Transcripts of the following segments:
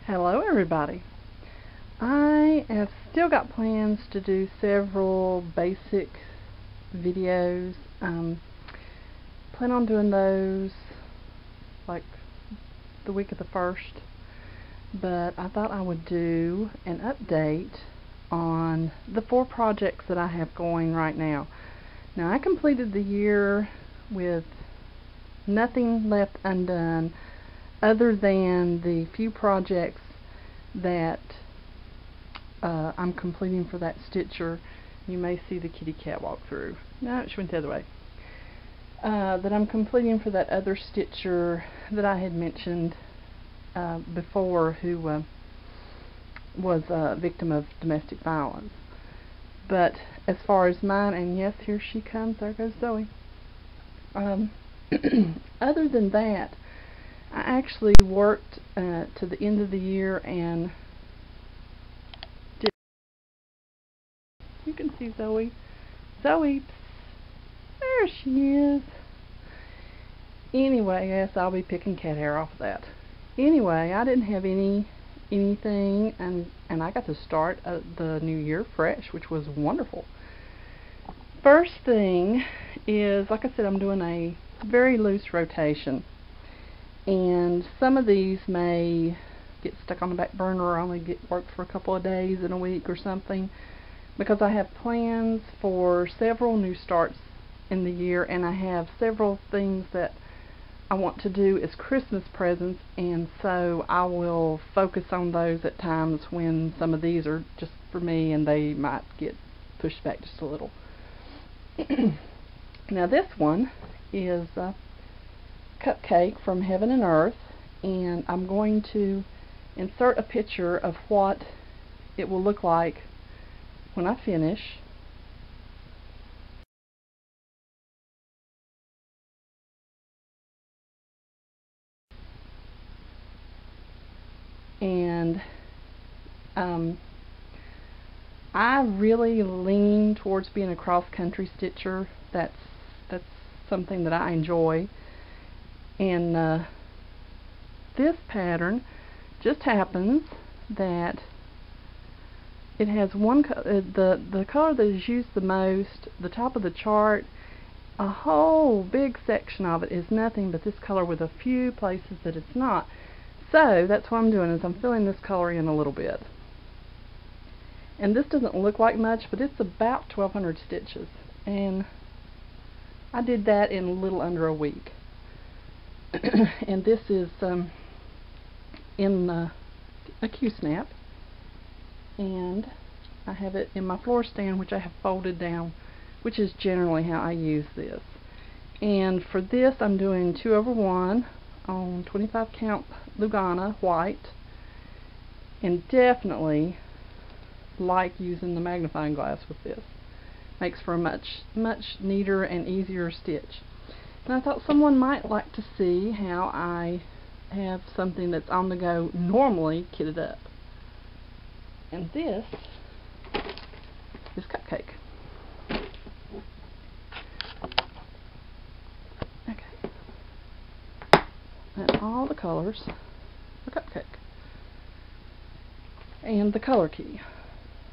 Hello everybody. I have still got plans to do several basic videos. Plan on doing those like the week of the 1st, but I thought I would do an update on the 4 projects that I have going right now. Now, I completed the year with nothing left undone other than the few projects that I'm completing for that stitcher. You may see the kitty cat walk through. No, she went the other way. That I'm completing for that other stitcher that I had mentioned before, who was a victim of domestic violence. But as far as mine, and yes, here she comes, there goes Zoe. Other than that, I actually worked to the end of the year and did. You can see Zoe. Zoe, there she is. Anyway, yes, I'll be picking cat hair off of that. Anyway, I didn't have anything, and I got to start the new year fresh, which was wonderful. First thing is, like I said, I'm doing a very loose rotation, and some of these may get stuck on the back burner or only get worked for a couple of days in a week or something, because I have plans for several new starts in the year, and I have several things that I want to do as Christmas presents, and so I will focus on those at times when some of these are just for me and they might get pushed back just a little. Now, this one is Cupcake from Heaven and Earth, and I'm going to insert a picture of what it will look like when I finish. And I really lean towards being a cross-country stitcher. That's something that I enjoy. And this pattern just happens that it has one the color that is used the most, the top of the chart. A whole big section of it is nothing but this color, with a few places that it's not. So that's what I'm doing, is I'm filling this color in a little bit. And this doesn't look like much, but it's about 1,200 stitches, and I did that in a little under a week. And this is in a Q-snap, and I have it in my floor stand, which I have folded down, which is generally how I use this. And for this, I'm doing 2/1 on 25 count Lugana white, and definitely like using the magnifying glass with this. Makes for a much neater and easier stitch. And I thought someone might like to see how I have something that's on the go normally kitted up. And this is Cupcake. Okay. And all the colors for Cupcake. And the color key.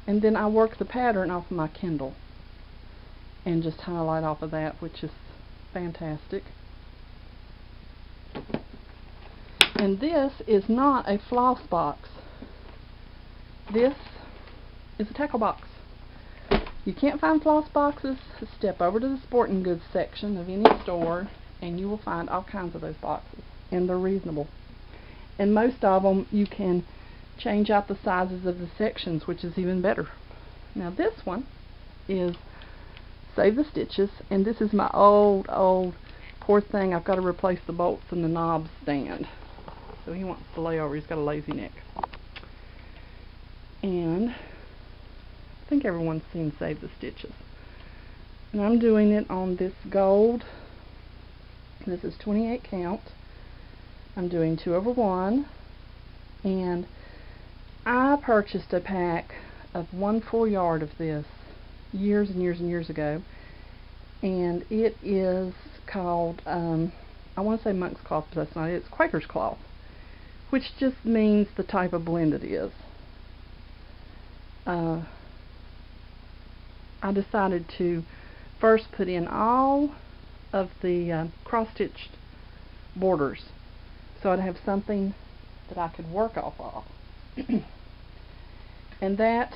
And then I work the pattern off of my Kindle and just highlight off of that, which is fantastic. And this is not a floss box. This is a tackle box. You can't find floss boxes? Step over to the sporting goods section of any store and you will find all kinds of those boxes, and they're reasonable. And most of them you can change out the sizes of the sections, which is even better. Now, this one is Save the Stitches, and this is my old poor thing. I've got to replace the bolts and the knobs stand, so he wants to lay over. He's got a lazy neck. And I think everyone's seen Save the Stitches, and I'm doing it on this gold. This is 28 count. I'm doing 2/1, and I purchased a pack of 1 full yard of this years and years and years ago, and it is called, I want to say monk's cloth, but that's not it. It's Quaker's cloth. which just means the type of blend it is. I decided to first put in all of the cross-stitched borders so I'd have something that I could work off of. And that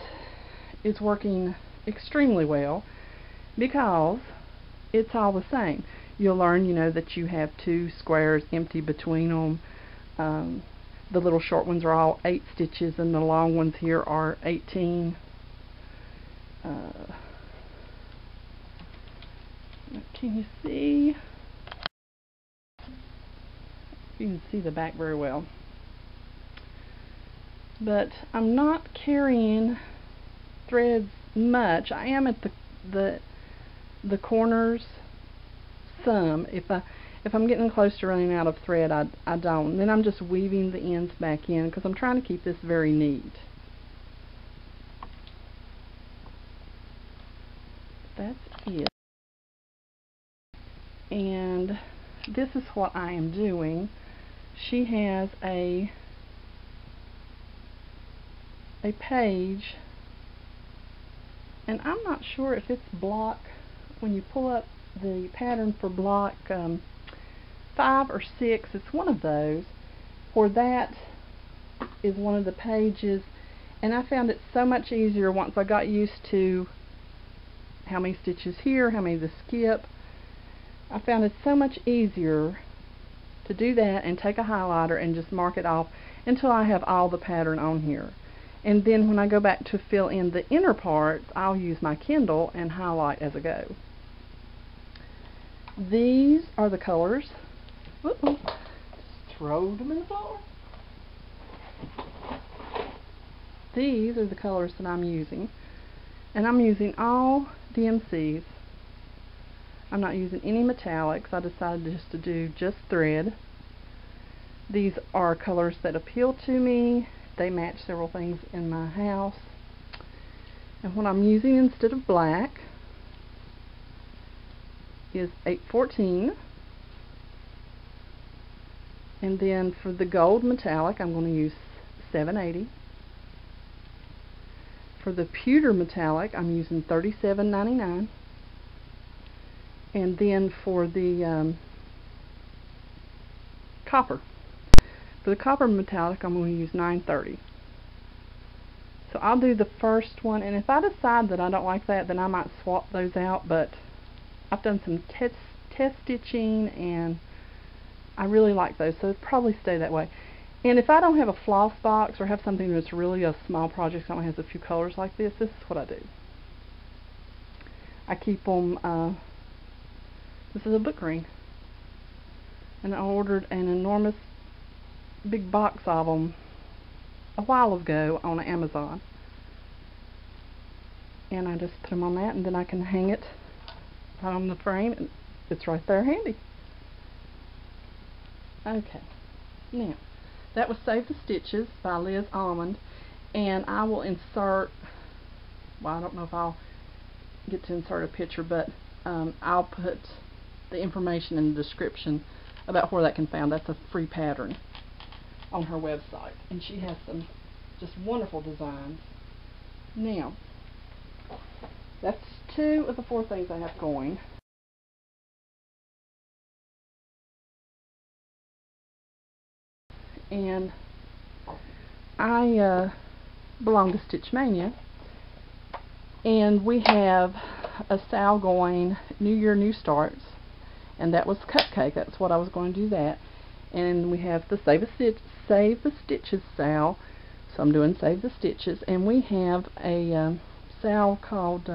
is working extremely well because it's all the same. You'll learn, you know, that you have 2 squares empty between them. The little short ones are all 8 stitches and the long ones here are 18. Can you see? You can see the back very well. But I'm not carrying threads much. I am at the corners some. If I'm getting close to running out of thread, I don't. And then I'm just weaving the ends back in because I'm trying to keep this very neat. That's it. And this is what I am doing. She has a page, and I'm not sure if it's block, when you pull up the pattern for block 5 or 6, it's one of those, where that is one of the pages, and I found it so much easier once I got used to how many stitches here, how many to skip. I found it so much easier to do that and take a highlighter and just mark it off until I have all the pattern on here. And then when I go back to fill in the inner parts, I'll use my Kindle and highlight as I go. These are the colors. Uh-oh. Just throw them in the floor. These are the colors that I'm using. And I'm using all DMCs. I'm not using any metallics. I decided just to do just thread. These are colors that appeal to me. They match several things in my house. And what I'm using instead of black is 814. And then for the gold metallic, I'm going to use 780. For the pewter metallic, I'm using 37.99. And then for the copper. For the copper metallic, I'm going to use 930. So I'll do the first one, and if I decide that I don't like that, then I might swap those out, but I've done some test stitching, and I really like those, so it'll probably stay that way. And if I don't have a floss box or have something that's really a small project that only has a few colors like this, this is what I do. I keep them, this is a book ring, and I ordered an enormous big box of them a while ago on Amazon, and I just put them on that, and then I can hang it right on the frame, and it's right there handy. Okay, now that was Save the Stitches by Liz Almond, and I will insert, well, I don't know if I'll get to insert a picture, but I'll put the information in the description about where that can be found. That's a free pattern on her website, and she has some just wonderful designs. Now, that's 2 of the 4 things I have going. And I belong to Stitch Mania, and we have a sale going, New Year, New Starts, and that was Cupcake. That's what I was going to do that. And we have the Save the Stitches sale, so I'm doing Save the Stitches, and we have a sale called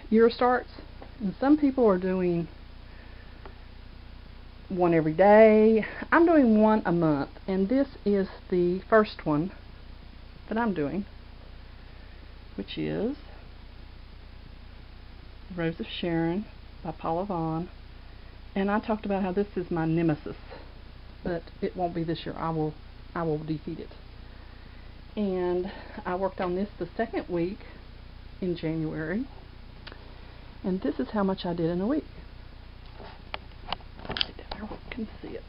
Year Starts, and some people are doing one every day. I'm doing one a month, and this is the first one that I'm doing, which is Rose of Sharon by Paula Vaughn. And I talked about how this is my nemesis, but it won't be this year. I will defeat it. And I worked on this the second week in January, and this is how much I did in a week. Everyone can see it.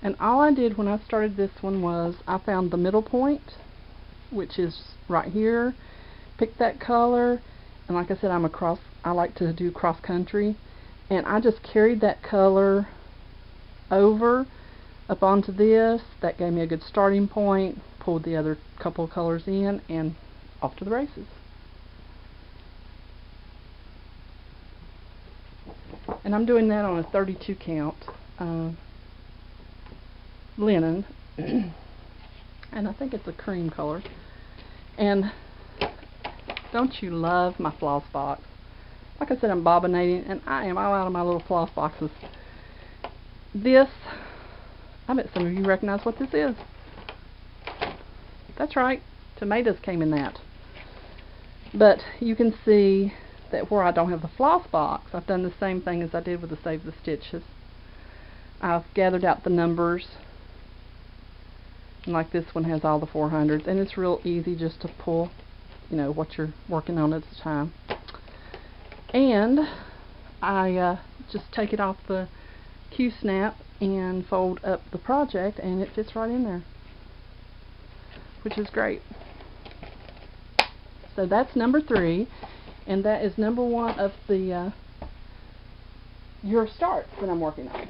And all I did when I started this one was I found the middle point, which is right here, picked that color, and like I said, I like to do cross country, and I just carried that color over up onto this. That gave me a good starting point, pulled the other couple of colors in, and off to the races. And I'm doing that on a 32 count linen, and I think it's a cream color. And don't you love my floss box? Like I said, I'm bobbinating, and I am all out of my little floss boxes. This, I bet some of you recognize what this is. That's right, tomatoes came in that. But you can see that where I don't have the floss box, I've done the same thing as I did with the Save the Stitches. I've gathered out the numbers, and like this one has all the 400s, and it's real easy just to pull, you know, what you're working on at the time. And I just take it off the Q-snap and fold up the project, and it fits right in there, which is great. So that's number 3, and that is number 1 of the Your Starts that I'm working on.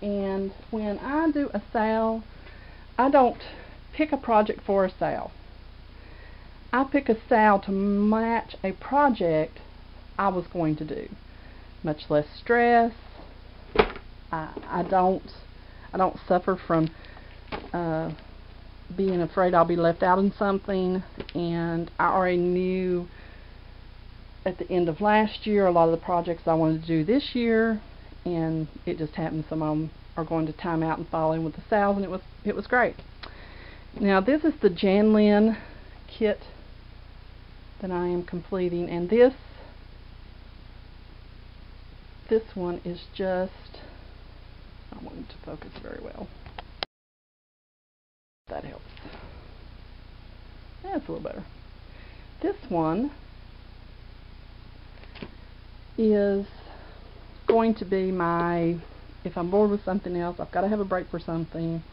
And when I do a sale, I don't pick a project for a sale. I pick a sale to match a project I was going to do. Much less stress. I don't suffer from being afraid I'll be left out in something, and I already knew at the end of last year a lot of the projects I wanted to do this year, and it just happened some of them are going to time out and fall in with the sales, and it was great. Now this is the Janlynn Kit that I am completing, and this one is just, I want it to focus very well. That helps. That's a little better. This one is going to be my, if I'm bored with something else, I've got to have a break for something,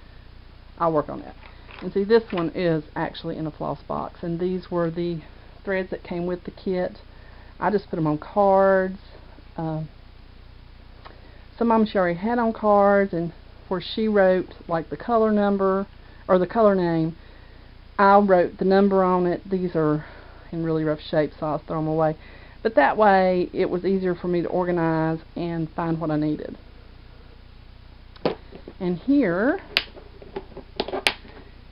I'll work on that. And see, this one is actually in a floss box, and these were the threads that came with the kit. I just put them on cards. Some of them she already had on cards, and where she wrote like the color number or the color name, I wrote the number on it. These are in really rough shape, so I'll throw them away. But that way it was easier for me to organize and find what I needed. And here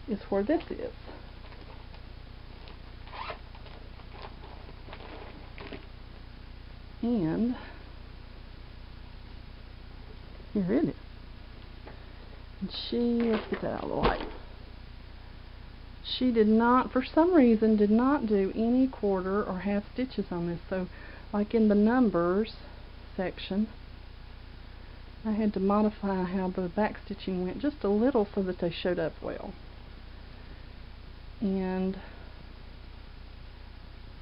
is where this is. And here it is. And she, let's get that out of the light. She did not, for some reason, did not do any quarter or half stitches on this. So, like in the numbers section, I had to modify how the back stitching went just a little so that they showed up well. And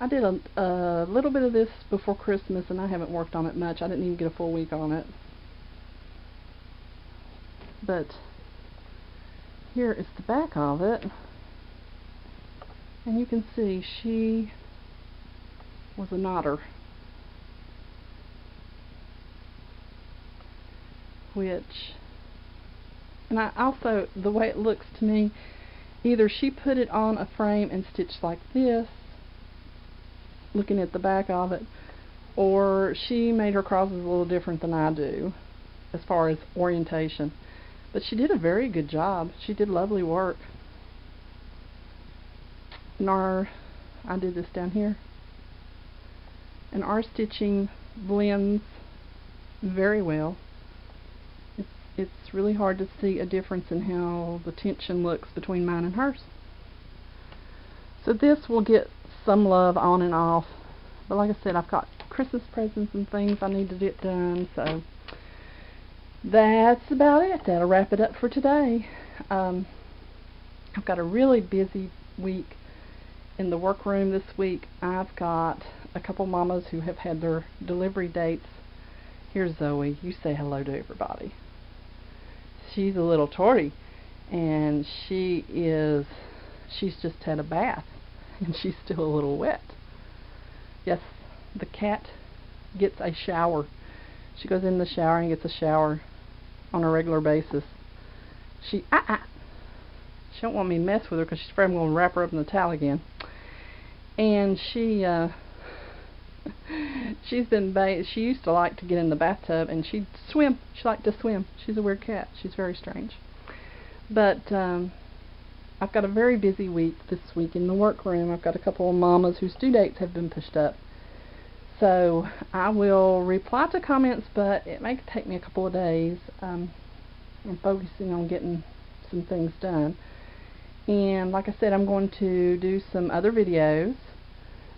I did a little bit of this before Christmas, and I haven't worked on it much. I didn't even get a full week on it. But here is the back of it, and you can see she was a knotter, and I also, the way it looks to me, either she put it on a frame and stitched like this, looking at the back of it, or she made her crosses a little different than I do as far as orientation. But she did a very good job. She did lovely work. And I did this down here. And our stitching blends very well. It's really hard to see a difference in how the tension looks between mine and hers. So this will get some love on and off. But like I said, I've got Christmas presents and things I need to get done, so that's about it. That'll wrap it up for today. I've got a really busy week in the workroom this week. I've got a couple mamas who have had their delivery dates. Here's Zoe. You say hello to everybody. she's a little tortie, and she's just had a bath, and she's still a little wet. Yes, the cat gets a shower. She goes in the shower and gets a shower on a regular basis. She don't want me to mess with her because she's afraid I'm going to wrap her up in the towel again. And she's been she used to like to get in the bathtub and she'd swim. She liked to swim. She's a weird cat. She's very strange. But I've got a very busy week this week in the workroom. I've got a couple of mamas whose due dates have been pushed up. So I will reply to comments, but it may take me a couple of days. I'm focusing on getting some things done. And like I said, I'm going to do some other videos.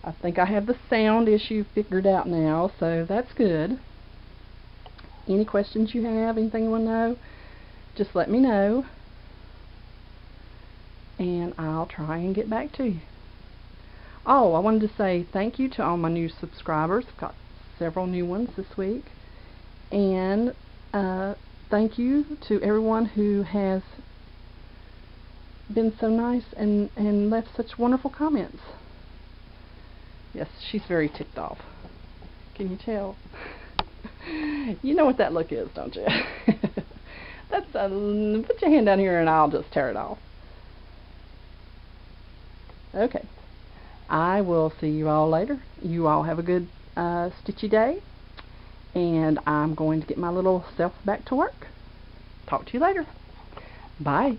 I think I have the sound issue figured out now, so that's good. Any questions you have, anything you want to know, just let me know, and I'll try and get back to you. Oh, I wanted to say thank you to all my new subscribers. I've got several new ones this week. And thank you to everyone who has been so nice and left such wonderful comments. Yes, she's very ticked off. Can you tell? You know what that look is, don't you? That's put your hand down here and I'll just tear it off. Okay. I will see you all later. You all have a good stitchy day, and I'm going to get my little self back to work. Talk to you later. Bye.